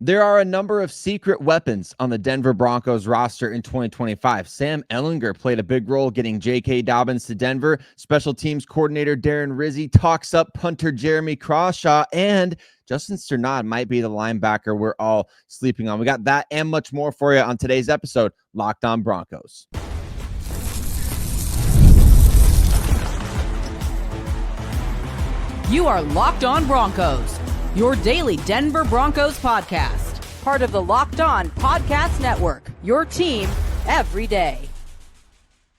There are a number of secret weapons on the Denver Broncos roster in 2025. Sam Ehlinger played a big role getting JK Dobbins to Denver. Special teams coordinator Darren Rizzi talks up punter Jeremy Crawshaw, and Justin Strnad might be the linebacker we're all sleeping on. We got that and much more for you on today's episode, Locked On Broncos. You are Locked On Broncos, your daily Denver Broncos podcast. Part of the Locked On Podcast Network, your team every day.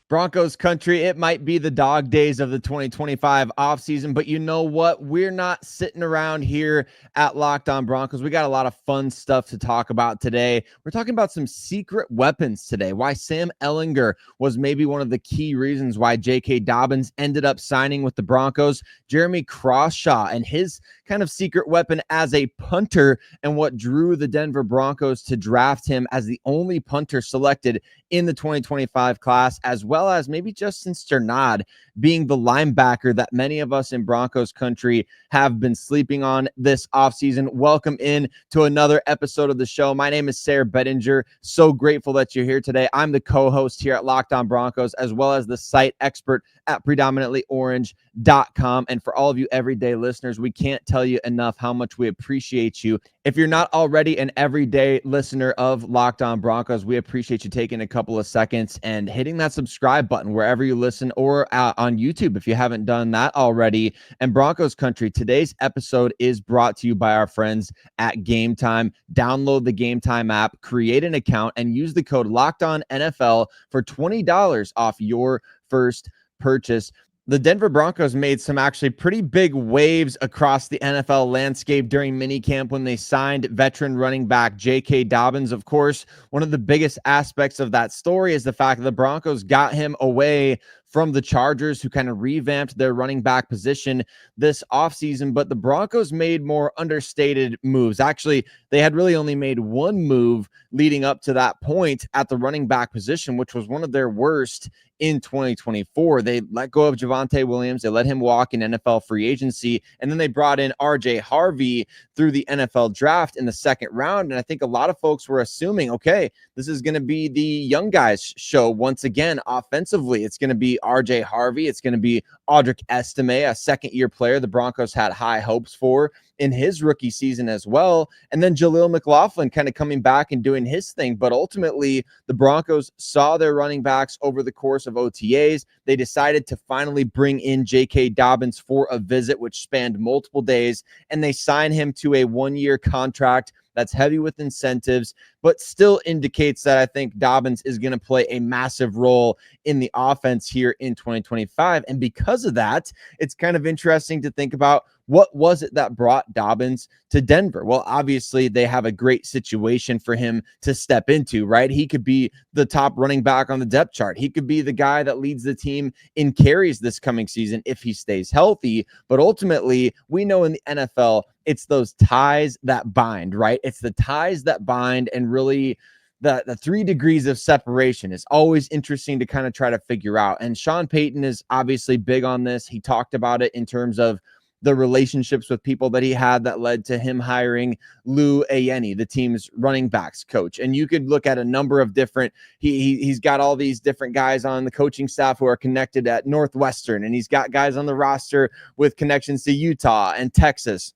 Broncos Country, it might be the dog days of the 2025 offseason, but you know what? We're not sitting around here at Locked On Broncos. We got a lot of fun stuff to talk about today. We're talking about some secret weapons today, why Sam Ehlinger was maybe one of the key reasons why JK Dobbins ended up signing with the Broncos, Jeremy Crawshaw and his kind of secret weapon as a punter, and what drew the Denver Broncos to draft him as the only punter selected in the 2025 class, as well as maybe Justin Strnad being the linebacker that many of us in Broncos Country have been sleeping on this offseason. Welcome in to another episode of the show. My name is Sayre Bedinger. So grateful that you're here today. I'm the co-host here at Locked On Broncos, as well as the site expert at predominantlyorange.com. And for all of you everyday listeners, we can't tell you enough how much we appreciate you. If you're not already an everyday listener of Locked On Broncos, we appreciate you taking a couple of seconds and hitting that subscribe button wherever you listen, or on YouTube if you haven't done that already. And Broncos Country, today's episode is brought to you by our friends at Game Time. Download the Game Time app, create an account, and use the code LOCKEDONNFL for $20 off your first purchase. The Denver Broncos made some actually pretty big waves across the NFL landscape during minicamp when they signed veteran running back JK Dobbins. Of course, one of the biggest aspects of that story is the fact that the Broncos got him away from the Chargers, who kind of revamped their running back position this offseason. But the Broncos made more understated moves. Actually, they had really only made one move leading up to that point at the running back position, which was one of their worst in 2024. They let go of Javonte Williams. They let him walk in NFL free agency. And then they brought in RJ Harvey through the NFL draft in the second round. And I think a lot of folks were assuming, okay, this is going to be the young guys show once again offensively. It's going to be RJ Harvey. It's going to be Audric Estime, a second-year player the Broncos had high hopes for in his rookie season as well. And then Jaleel McLaughlin kind of coming back and doing his thing. But ultimately, the Broncos saw their running backs over the course of OTAs. They decided to finally bring in JK Dobbins for a visit, which spanned multiple days. And they signed him to a one-year contract that's heavy with incentives, but still indicates that I think Dobbins is going to play a massive role in the offense here in 2025. And because of that, it's kind of interesting to think about, what was it that brought Dobbins to Denver? Well, obviously, they have a great situation for him to step into, right? He could be the top running back on the depth chart. He could be the guy that leads the team in carries this coming season if he stays healthy. But ultimately, we know in the NFL, it's those ties that bind, right? It's the ties that bind, and really the 3 degrees of separation is always interesting to kind of try to figure out. And Sean Payton is obviously big on this. He talked about it in terms of the relationships with people that he had that led to him hiring Lou Ayeni, the team's running backs coach. And you could look at a number of different, he's got all these different guys on the coaching staff who are connected at Northwestern, and he's got guys on the roster with connections to Utah and Texas.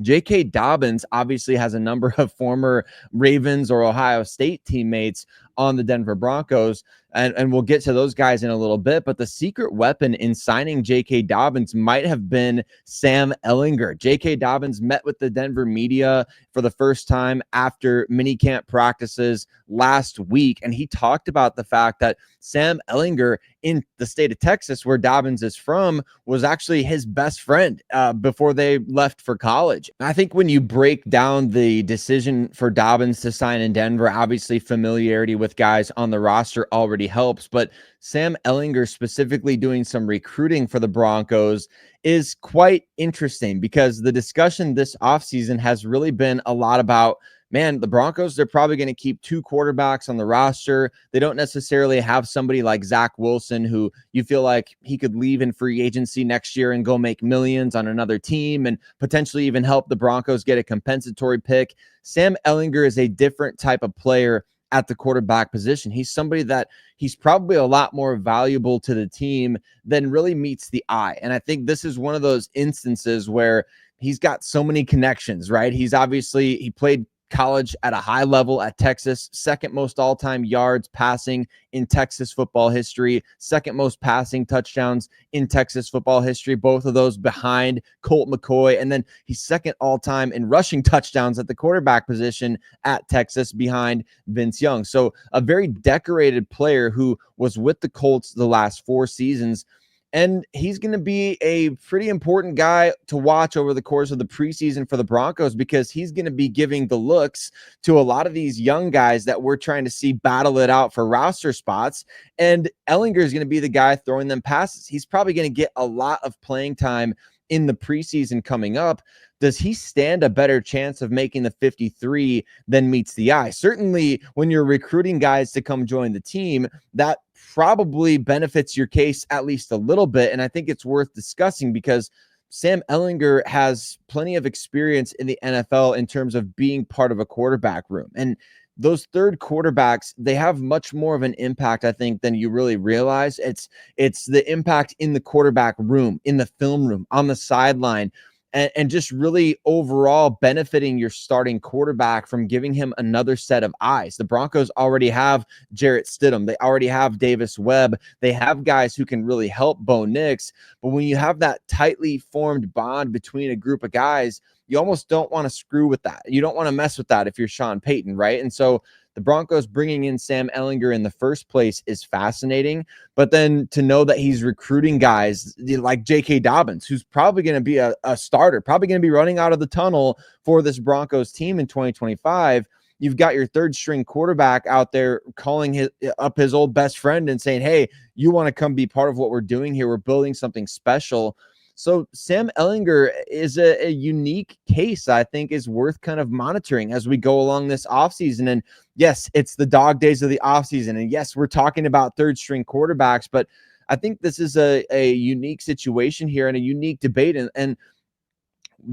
J.K. Dobbins obviously has a number of former Ravens or Ohio State teammates on the Denver Broncos, and we'll get to those guys in a little bit. But the secret weapon in signing J.K. Dobbins might have been Sam Ehlinger. J.K. Dobbins met with the Denver media for the first time after minicamp practices last week, and he talked about the fact that Sam Ehlinger in the state of Texas, where Dobbins is from, was actually his best friend before they left for college. I think when you break down the decision for Dobbins to sign in Denver, obviously familiarity with guys on the roster already helps, but Sam Ehlinger specifically doing some recruiting for the Broncos is quite interesting, because the discussion this offseason has really been a lot about man, the Broncos, they're probably going to keep 2 quarterbacks on the roster. They don't necessarily have somebody like Zach Wilson, who you feel like he could leave in free agency next year and go make millions on another team and potentially even help the Broncos get a compensatory pick. Sam Ehlinger is a different type of player at the quarterback position. He's somebody that he's probably a lot more valuable to the team than really meets the eye. And I think this is one of those instances where he's got so many connections, right? He played college at a high level at Texas, second most all-time yards passing in Texas football history, second most passing touchdowns in Texas football history, both of those behind Colt McCoy. And then he's second all-time in rushing touchdowns at the quarterback position at Texas behind Vince Young. So a very decorated player who was with the Colts the last 4 seasons. And he's going to be a pretty important guy to watch over the course of the preseason for the Broncos, because he's going to be giving the looks to a lot of these young guys that we're trying to see battle it out for roster spots. And Ehlinger is going to be the guy throwing them passes. He's probably going to get a lot of playing time in the preseason coming up. Does he stand a better chance of making the 53 than meets the eye? Certainly, when you're recruiting guys to come join the team, that probably benefits your case at least a little bit. And I think it's worth discussing, because Sam Ehlinger has plenty of experience in the NFL in terms of being part of a quarterback room. And those third quarterbacks, they have much more of an impact, I think, than you really realize. It's the impact in the quarterback room, in the film room, on the sideline, and just really overall benefiting your starting quarterback from giving him another set of eyes. The Broncos already have Jarrett Stidham. They already have Davis Webb. They have guys who can really help Bo Nix. But when you have that tightly formed bond between a group of guys, you almost don't want to screw with that. You don't want to mess with that if you're Sean Payton, right? And so the Broncos bringing in Sam Ehlinger in the first place is fascinating. But then to know that he's recruiting guys like JK Dobbins, who's probably going to be a starter, probably going to be running out of the tunnel for this Broncos team in 2025. You've got your third string quarterback out there calling up his old best friend and saying, hey, you want to come be part of what we're doing here? We're building something special. So Sam Ehlinger is a unique case, I think, is worth kind of monitoring as we go along this offseason. And yes, it's the dog days of the offseason. And yes, we're talking about third string quarterbacks, but I think this is a unique situation here and a unique debate. And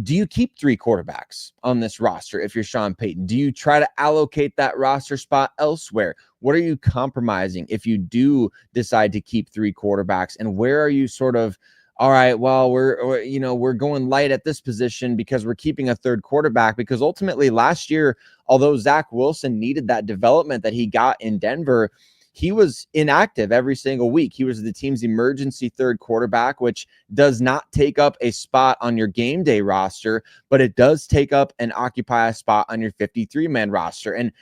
do you keep 3 quarterbacks on this roster if you're Sean Payton? Do you try to allocate that roster spot elsewhere? What are you compromising if you do decide to keep 3 quarterbacks? And where are you sort of, all right, well, we're going light at this position because we're keeping a third quarterback? Because ultimately last year, although Zach Wilson needed that development that he got in Denver, he was inactive every single week. He was the team's emergency third quarterback, which does not take up a spot on your game day roster, but it does take up and occupy a spot on your 53-man roster. And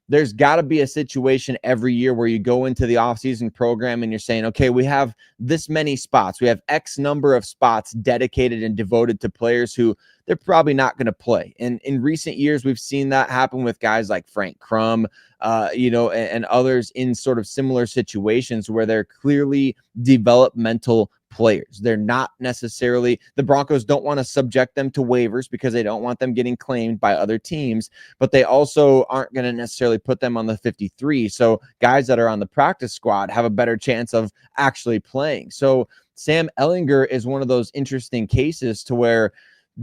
there's got to be a situation every year where you go into the offseason program and you're saying, okay, we have this many spots. We have X number of spots dedicated and devoted to players who they're probably not going to play. And in recent years, we've seen that happen with guys like Frank Crum, and others in sort of similar situations where they're clearly developmental players. They're not necessarily, the Broncos don't want to subject them to waivers because they don't want them getting claimed by other teams, but they also aren't going to necessarily put them on the 53. So guys that are on the practice squad have a better chance of actually playing. So Sam Ehlinger is one of those interesting cases to where,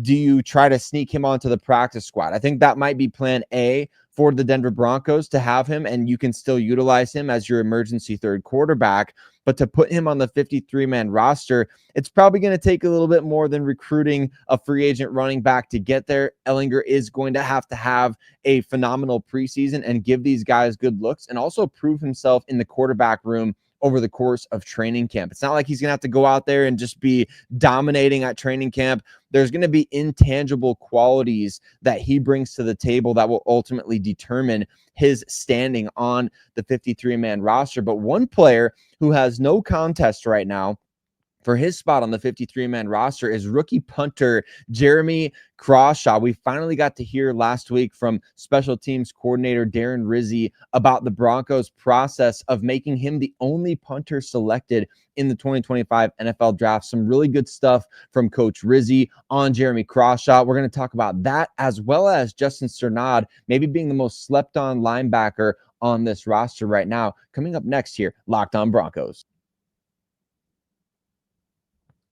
do you try to sneak him onto the practice squad? I think that might be plan A for the Denver Broncos, to have him, and you can still utilize him as your emergency third quarterback. But to put him on the 53-man roster, it's probably going to take a little bit more than recruiting a free agent running back to get there. Ehlinger is going to have a phenomenal preseason and give these guys good looks, and also prove himself in the quarterback room over the course of training camp. It's not like he's going to have to go out there and just be dominating at training camp. There's going to be intangible qualities that he brings to the table that will ultimately determine his standing on the 53-man roster. But one player who has no contest right now for his spot on the 53-man roster is rookie punter Jeremy Crawshaw. We finally got to hear last week from special teams coordinator Darren Rizzi about the Broncos' process of making him the only punter selected in the 2025 NFL draft. Some really good stuff from Coach Rizzi on Jeremy Crawshaw. We're going to talk about that, as well as Justin Strnad, maybe being the most slept on linebacker on this roster right now. Coming up next here, Locked On Broncos.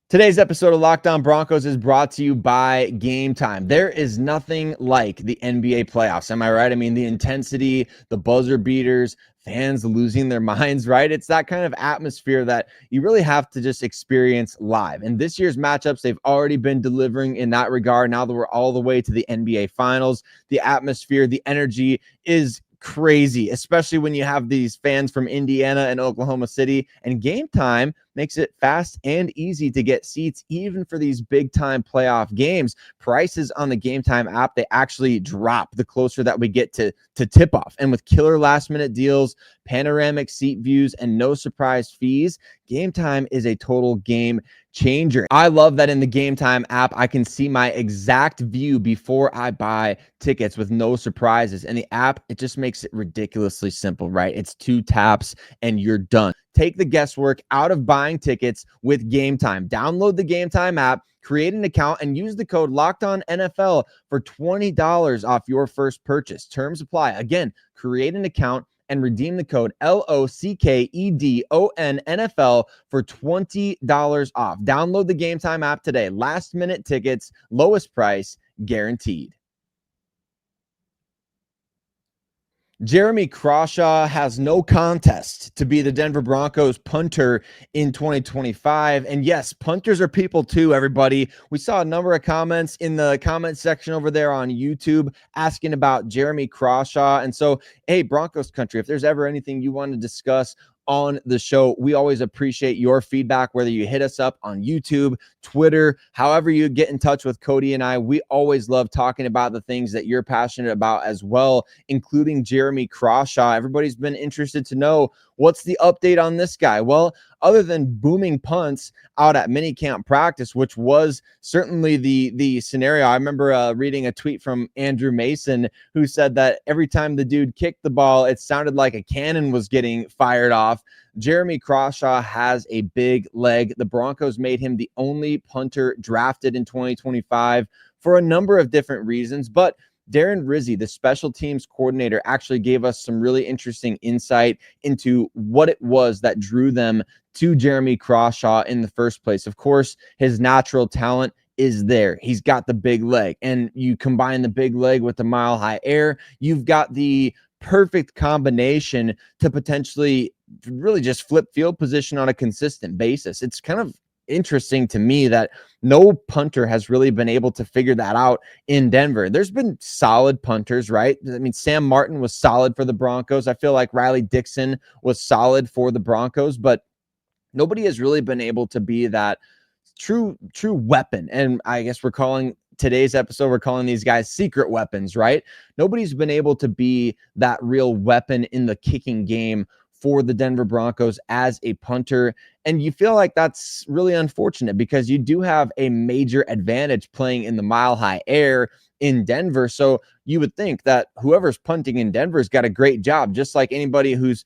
Today's episode of Locked On Broncos is brought to you by Game Time. There is nothing like the NBA playoffs. Am I right? I mean, the intensity, the buzzer beaters, fans losing their minds, right? It's that kind of atmosphere that you really have to just experience live. And this year's matchups, they've already been delivering in that regard. Now that we're all the way to the NBA Finals, the atmosphere, the energy is crazy, especially when you have these fans from Indiana and Oklahoma City. And Game Time makes it fast and easy to get seats, even for these big time playoff games. Prices on the Game Time app, they actually drop the closer that we get to tip off. And with killer last minute deals, panoramic seat views, and no surprise fees, Game Time is a total game changer. I love that in the Game Time app, I can see my exact view before I buy tickets with no surprises. And the app, it just makes it ridiculously simple, right? It's 2 taps and you're done. Take the guesswork out of buying tickets with Game Time. Download the Game Time app, create an account, and use the code LOCKEDONNFL for $20 off your first purchase. Terms apply. Again, create an account and redeem the code LOCKEDONNFL for $20 off. Download the Game Time app today. Last minute tickets, lowest price guaranteed. Jeremy Crawshaw has no contest to be the Denver Broncos punter in 2025. And yes, punters are people too, everybody. We saw a number of comments in the comment section over there on YouTube asking about Jeremy Crawshaw. And so, hey, Broncos Country, if there's ever anything you want to discuss on the show, we always appreciate your feedback, whether you hit us up on YouTube, Twitter, however you get in touch with Cody and I. We always love talking about the things that you're passionate about as well, including Jeremy Crawshaw. Everybody's been interested to know, what's the update on this guy? Well, other than booming punts out at minicamp practice, which was certainly the scenario. I remember reading a tweet from Andrew Mason who said that every time the dude kicked the ball, it sounded like a cannon was getting fired off. Jeremy Crawshaw has a big leg. The Broncos made him the only punter drafted in 2025 for a number of different reasons, but Darren Rizzi, the special teams coordinator, actually gave us some really interesting insight into what it was that drew them to Jeremy Crawshaw in the first place. Of course, his natural talent is there. He's got the big leg, and you combine the big leg with the mile-high air, you've got the perfect combination to potentially really just flip field position on a consistent basis. It's kind of interesting to me that no punter has really been able to figure that out in Denver. There's been solid punters, right? I mean, Sam Martin was solid for the Broncos. I feel like Riley Dixon was solid for the Broncos, but nobody has really been able to be that true weapon. And I guess today's episode, we're calling these guys secret weapons, right? Nobody's been able to be that real weapon in the kicking game for the Denver Broncos as a punter. And you feel like that's really unfortunate because you do have a major advantage playing in the mile-high air in Denver. So you would think that whoever's punting in Denver's got a great job, just like anybody who's,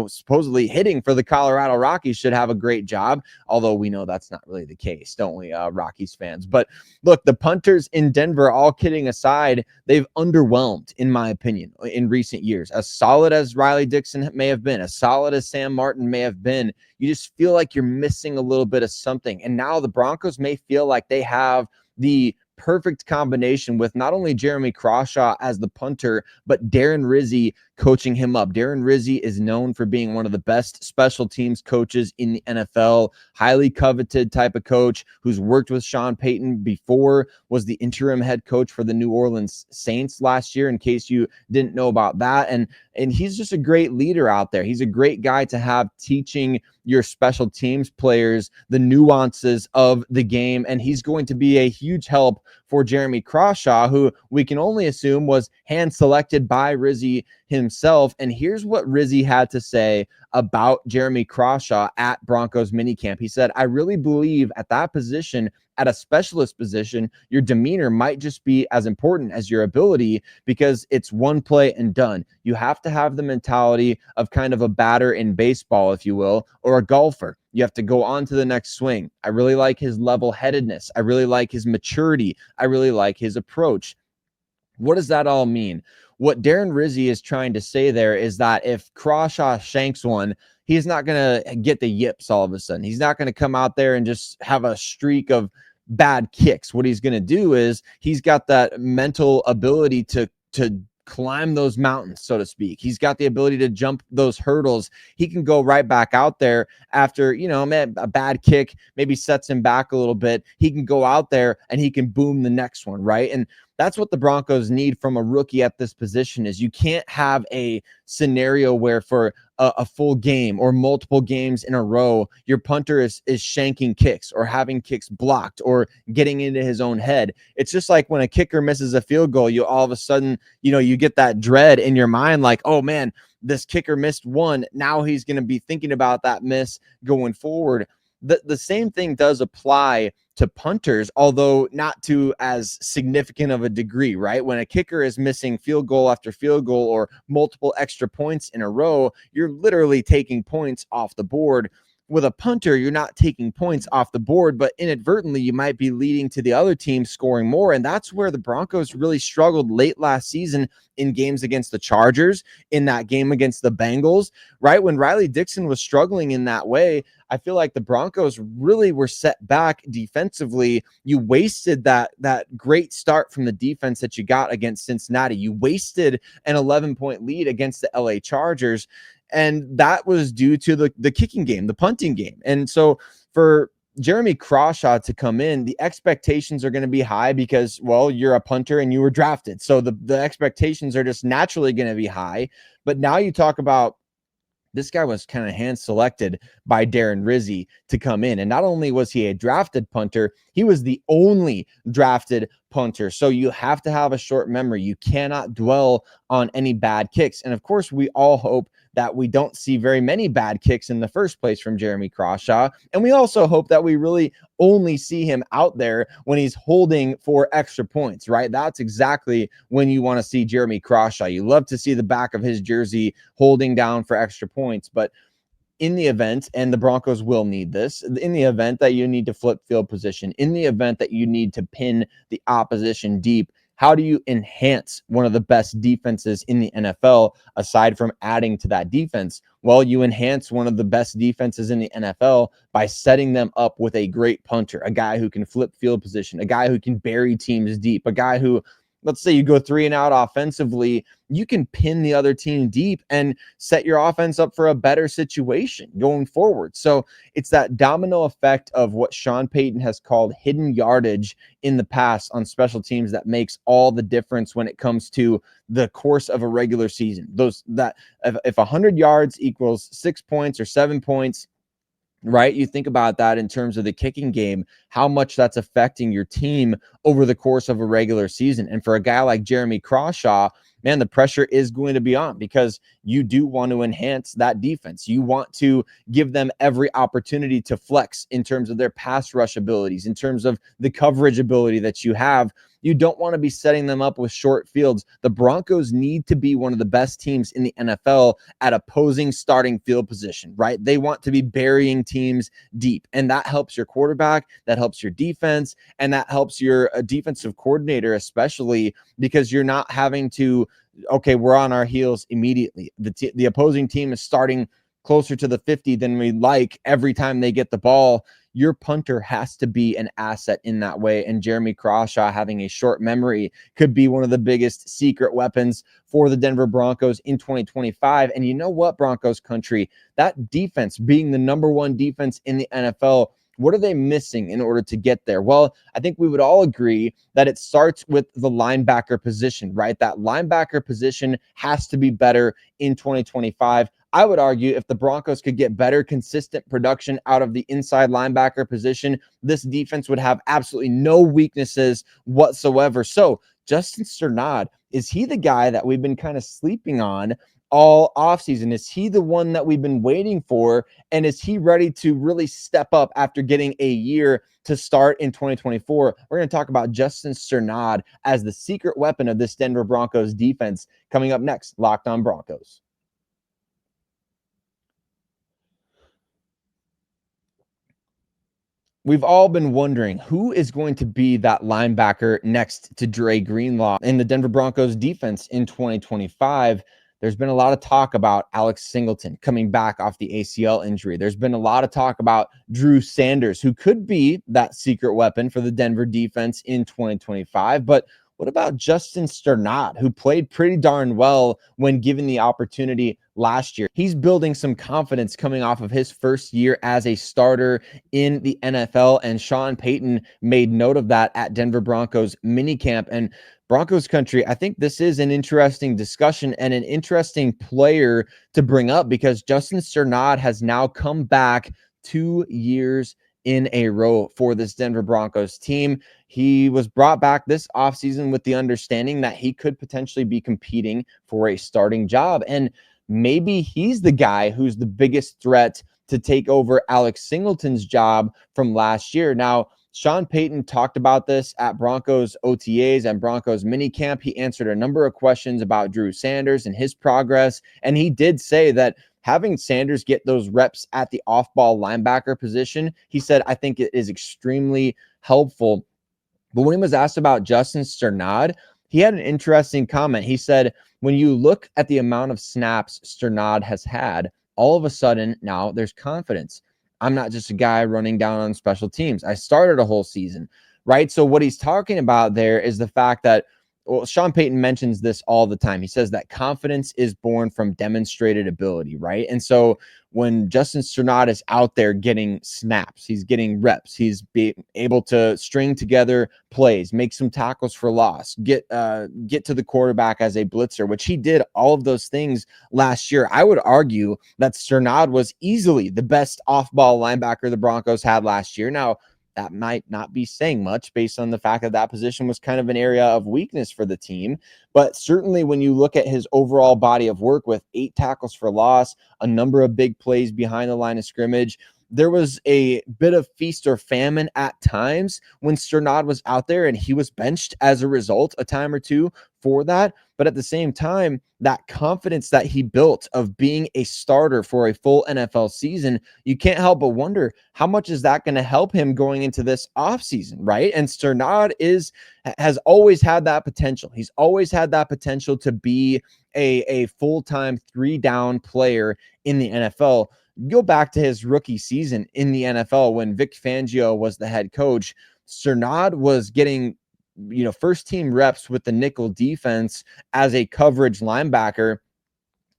supposedly hitting for the Colorado Rockies should have a great job. Although we know that's not really the case, don't we, Rockies fans? But look, the punters in Denver, all kidding aside, they've underwhelmed, in my opinion, in recent years. As solid as Riley Dixon may have been, as solid as Sam Martin may have been, you just feel like you're missing a little bit of something. And now the Broncos may feel like they have the perfect combination with not only Jeremy Crawshaw as the punter, but Darren Rizzi coaching him up. Darren Rizzi is known for being one of the best special teams coaches in the NFL, highly coveted type of coach who's worked with Sean Payton before, was the interim head coach for the New Orleans Saints last year, in case you didn't know about that. And he's just a great leader out there. He's a great guy to have teaching your special teams players the nuances of the game, and he's going to be a huge help for Jeremy Crawshaw, who we can only assume was hand selected by Rizzi himself. And here's what Rizzi had to say about Jeremy Crawshaw at Broncos minicamp. He said, "I really believe at that position, at a specialist position, your demeanor might just be as important as your ability, because it's one play and done. You have to have the mentality of kind of a batter in baseball, if you will, or a golfer. You have to go on to the next swing. I really like his level-headedness. I really like his maturity. I really like his approach." What does that all mean? What Darren Rizzi is trying to say there is that if Crawshaw shanks one, he's not going to get the yips all of a sudden. He's not going to come out there and just have a streak of bad kicks. What he's going to do is he's got that mental ability to climb those mountains, so to speak. He's got the ability to jump those hurdles. He can go right back out there after, a bad kick maybe sets him back a little bit. He can go out there and he can boom the next one, right? And that's what the Broncos need from a rookie at this position. Is you can't have a scenario where for a full game or multiple games in a row, your punter is shanking kicks or having kicks blocked or getting into his own head. It's just like when a kicker misses a field goal, you all of a sudden, you get that dread in your mind, like, oh man, this kicker missed one. Now he's going to be thinking about that miss going forward. The same thing does apply to punters, although not to as significant of a degree, right? When a kicker is missing field goal after field goal or multiple extra points in a row, you're literally taking points off the board. With a punter, you're not taking points off the board, but inadvertently you might be leading to the other team scoring more. And that's where the Broncos really struggled late last season in games against the Chargers, in that game against the Bengals, right? When Riley Dixon was struggling in that way, I feel like the Broncos really were set back defensively. You wasted that great start from the defense that you got against Cincinnati. You wasted an 11-point lead against the LA Chargers. And that was due to the kicking game, the punting game. And so for Jeremy Crawshaw to come in, the expectations are going to be high because, well, you're a punter and you were drafted. So the expectations are just naturally going to be high. But now you talk about this guy was kind of hand selected by Darren Rizzi to come in. And not only was he a drafted punter, he was the only drafted punter. So you have to have a short memory. You cannot dwell on any bad kicks. And of course, we all hope that we don't see very many bad kicks in the first place from Jeremy Crawshaw. And we also hope that we really only see him out there when he's holding for extra points, right? That's exactly when you want to see Jeremy Crawshaw. You love to see the back of his jersey holding down for extra points. But in the event, and the Broncos will need this, in the event that you need to flip field position, in the event that you need to pin the opposition deep, how do you enhance one of the best defenses in the NFL aside from adding to that defense? Well, you enhance one of the best defenses in the NFL by setting them up with a great punter, a guy who can flip field position, a guy who can bury teams deep, a guy who, let's say you go 3 and out offensively, you can pin the other team deep and set your offense up for a better situation going forward. So it's that domino effect of what Sean Payton has called hidden yardage in the past on special teams that makes all the difference when it comes to the course of a regular season. If 100 yards equals 6 points or 7 points, right? You think about that in terms of the kicking game, how much that's affecting your team over the course of a regular season. And for a guy like Jeremy Crawshaw, man, the pressure is going to be on because you do want to enhance that defense. You want to give them every opportunity to flex in terms of their pass rush abilities, in terms of the coverage ability that you have. You don't want to be setting them up with short fields. The Broncos need to be one of the best teams in the NFL at opposing starting field position, right? They want to be burying teams deep, and that helps your quarterback, that helps your defense, and that helps your defensive coordinator, especially because you're not having to, okay, we're on our heels immediately. The opposing team is starting closer to the 50 than we like every time they get the ball. Your punter has to be an asset in that way. And Jeremy Crawshaw having a short memory could be one of the biggest secret weapons for the Denver Broncos in 2025. And you know what, Broncos country, that defense being the number one defense in the NFL, what are they missing in order to get there? Well, I think we would all agree that it starts with the linebacker position, right? That linebacker position has to be better in 2025. I would argue if the Broncos could get better, consistent production out of the inside linebacker position, this defense would have absolutely no weaknesses whatsoever. So Justin Strnad, is he the guy that we've been kind of sleeping on all offseason? Is he the one that we've been waiting for? And is he ready to really step up after getting a year to start in 2024? We're going to talk about Justin Strnad as the secret weapon of this Denver Broncos defense coming up next. Locked On Broncos. We've all been wondering who is going to be that linebacker next to Dre Greenlaw in the Denver Broncos defense in 2025. There's been a lot of talk about Alex Singleton coming back off the ACL injury. There's been a lot of talk about Drew Sanders, who could be that secret weapon for the Denver defense in 2025. But what about Justin Strnad, who played pretty darn well when given the opportunity last year? He's building some confidence coming off of his first year as a starter in the NFL, and Sean Payton made note of that at Denver Broncos minicamp. And Broncos Country, I think this is an interesting discussion and an interesting player to bring up because Justin Strnad has now come back 2 years in a row for this Denver Broncos team. He was brought back this offseason with the understanding that he could potentially be competing for a starting job. And maybe he's the guy who's the biggest threat to take over Alex Singleton's job from last year. Now, Sean Payton talked about this at Broncos OTAs and Broncos minicamp. He answered a number of questions about Drew Sanders and his progress. And he did say that having Sanders get those reps at the off-ball linebacker position, he said, I think it is extremely helpful. But when he was asked about Justin Strnad, he had an interesting comment. He said, when you look at the amount of snaps Strnad has had, all of a sudden now there's confidence. I'm not just a guy running down on special teams. I started a whole season, right? So what he's talking about there is the fact that, well, Sean Payton mentions this all the time. He says that confidence is born from demonstrated ability, right? And so when Justin Strnad is out there getting snaps, he's getting reps, he's able to string together plays, make some tackles for loss, get to the quarterback as a blitzer, which he did all of those things last year. I would argue that Strnad was easily the best off-ball linebacker the Broncos had last year. Now, that might not be saying much based on the fact that that position was kind of an area of weakness for the team. But certainly when you look at his overall body of work with 8 tackles for loss, a number of big plays behind the line of scrimmage, there was a bit of feast or famine at times when Strnad was out there and he was benched as a result a time or two for that. But at the same time, that confidence that he built of being a starter for a full NFL season, you can't help but wonder how much is that going to help him going into this offseason, right? And Strnad has always had that potential. He's always had that potential to be a full-time 3-down player in the NFL. Go back to his rookie season in the NFL when Vic Fangio was the head coach. Strnad was getting first team reps with the nickel defense as a coverage linebacker.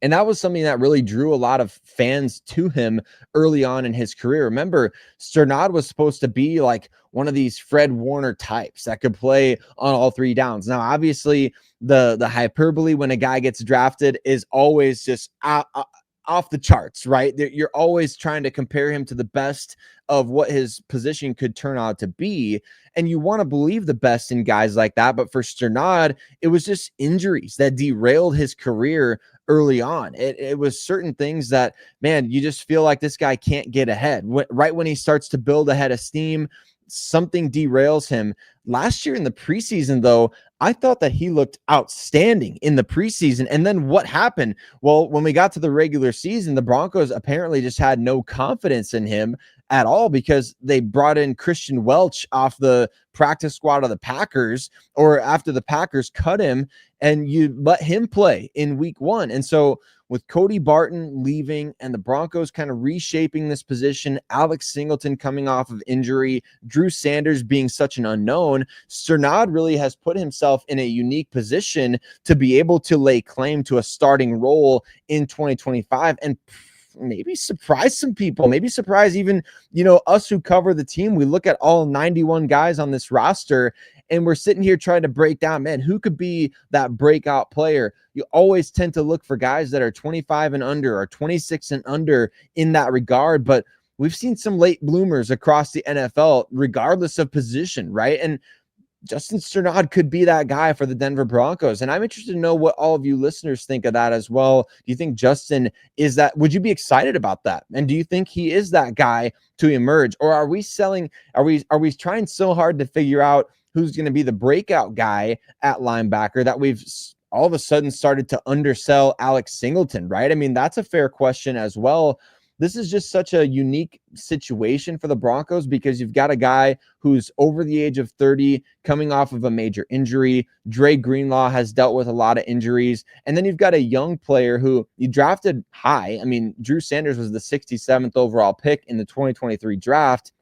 And that was something that really drew a lot of fans to him early on in his career. Remember, Strnad was supposed to be like one of these Fred Warner types that could play on all 3 downs. Now, obviously, the hyperbole when a guy gets drafted is always just off the charts, right? You're always trying to compare him to the best of what his position could turn out to be. And you want to believe the best in guys like that. But for Strnad, it was just injuries that derailed his career early on. It was certain things that, man, you just feel like this guy can't get ahead. Right when he starts to build ahead of steam, something derails him. Last year in the preseason, though, I thought that he looked outstanding in the preseason. And then what happened? Well, when we got to the regular season, the Broncos apparently just had no confidence in him at all because they brought in Christian Welch off the practice squad of the Packers, or after the Packers cut him, and you let him play in week 1. And so with Cody Barton leaving and the Broncos kind of reshaping this position, Alex Singleton coming off of injury, Drew Sanders being such an unknown, Strnad really has put himself in a unique position to be able to lay claim to a starting role in 2025 and maybe surprise some people, maybe surprise even, us who cover the team. We look at all 91 guys on this roster and we're sitting here trying to break down, man, who could be that breakout player? You always tend to look for guys that are 25 and under or 26 and under in that regard, but we've seen some late bloomers across the NFL, regardless of position, right? And Justin Strnad could be that guy for the Denver Broncos. And I'm interested to know what all of you listeners think of that as well. Do you think Justin is that? Would you be excited about that? And do you think he is that guy to emerge? Or are we trying so hard to figure out who's going to be the breakout guy at linebacker that we've all of a sudden started to undersell Alex Singleton, right? I mean, that's a fair question as well. This is just such a unique situation for the Broncos because you've got a guy who's over the age of 30 coming off of a major injury. Dre Greenlaw has dealt with a lot of injuries. And then you've got a young player who you drafted high. I mean, Drew Sanders was the 67th overall pick in the 2023 draft.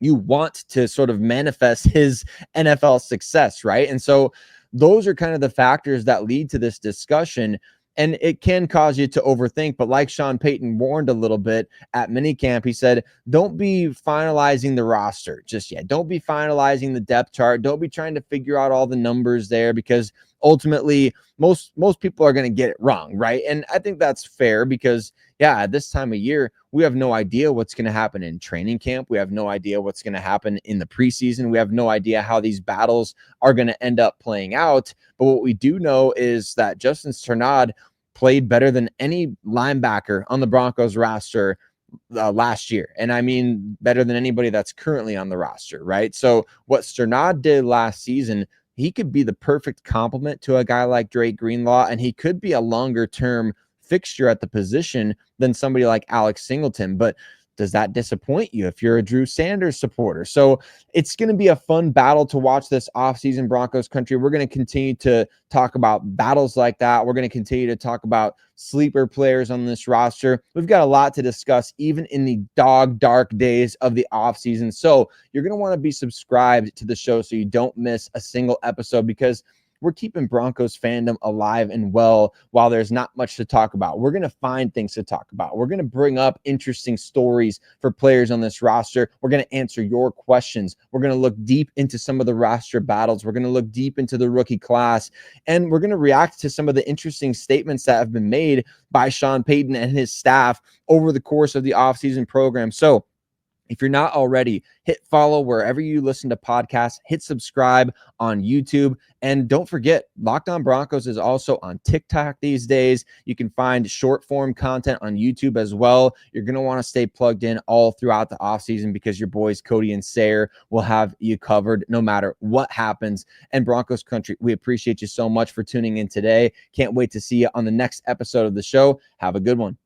You want to sort of manifest his NFL success, right? And so those are kind of the factors that lead to this discussion. And it can cause you to overthink. But like Sean Payton warned a little bit at minicamp, he said, don't be finalizing the roster just yet. Don't be finalizing the depth chart. Don't be trying to figure out all the numbers there because ultimately most people are going to get it wrong, right? And I think that's fair because, yeah, at this time of year, we have no idea what's going to happen in training camp. We have no idea what's going to happen in the preseason. We have no idea how these battles are going to end up playing out. But what we do know is that Justin Strnad played better than any linebacker on the Broncos roster last year. And I mean, better than anybody that's currently on the roster, right? So what Strnad did last season, he could be the perfect complement to a guy like Dre Greenlaw, and he could be a longer term fixture at the position than somebody like Alex Singleton. But does that disappoint you if you're a Drew Sanders supporter? So it's going to be a fun battle to watch this offseason, Broncos country. We're going to continue to talk about battles like that. We're going to continue to talk about sleeper players on this roster. We've got a lot to discuss, even in the dark days of the offseason. So you're going to want to be subscribed to the show so you don't miss a single episode because we're keeping Broncos fandom alive and well while there's not much to talk about. We're going to find things to talk about. We're going to bring up interesting stories for players on this roster. We're going to answer your questions. We're going to look deep into some of the roster battles. We're going to look deep into the rookie class. And we're going to react to some of the interesting statements that have been made by Sean Payton and his staff over the course of the offseason program. So if you're not already, hit follow wherever you listen to podcasts, hit subscribe on YouTube, and don't forget, Locked On Broncos is also on TikTok these days. You can find short form content on YouTube as well. You're going to want to stay plugged in all throughout the offseason because your boys Cody and Sayre will have you covered no matter what happens. And Broncos Country, we appreciate you so much for tuning in today. Can't wait to see you on the next episode of the show. Have a good one.